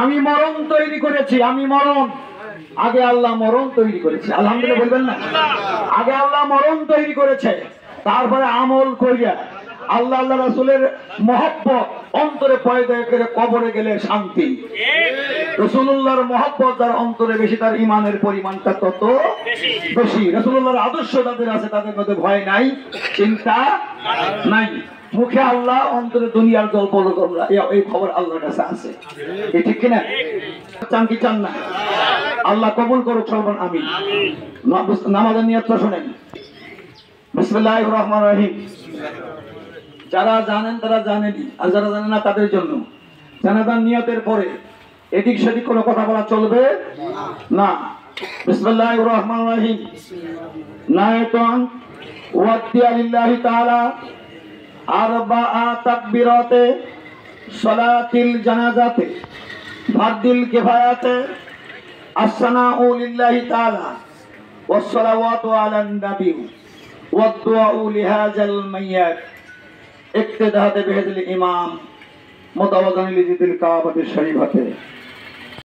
আমি মরণ তৈরি করেছি, আমি মরণ। আগে আল্লাহ মরণ তৈরি করেছে, আলহামদুলিল্লাহ বলবেন না? আগে আল্লাহ মরণ তৈরি করেছে, তারপরে আমল করিয়া আল্লাহ আল্লাহ রাসূলের মহব্বত অন্তরে পয়দা করে কবরে গেলে শান্তি। রাসূলুল্লাহর মহব্বত যার অন্তরে বেশি, তার ঈমানের পরিমাণটা তত বেশি। রাসূলুল্লাহর আদর্শ যাদের আছে তাদের মধ্যে ভয় নাই, চিন্তা নাই। মুখে আল্লাহ, অন্তরে দুনিয়ার জল পলক, এই খবর আল্লাহর কাছে আছে। ঠিক কিনা? চান কি চান না? আল্লাহ কবুল করুক সর্বন আমিন। নামাজের নিয়তটা শুনেন। বিসমিল্লাহির রহমানির রহিম। যারা জানেন তারা জানেনই, আর যারা জানেন না তাদের জন্য জানাজার নিয়তের পরে এদিক সেদিক কোনো কথা বলা চলবে না। বিসমিল্লাহির রহমানির রহিম। নায়াতুন ওয়াদিয়া লিল্লাহি তাআলা আরবাআ তাকবীরাতে সালাতিল জানাজাতে ফারদিল কিফায়াতে আসসানাউ লিল্লাহি তাআলা ওয়াস সালাওয়াতু আলান নবী ওয়াদ দুআউ লিহাযাল মাইয়াত ইক্তিদাতে বিহাদিল ইমাম মুতাওয়াজ্জিহান লিজিদিল কাবাতিশ শরীফাতে।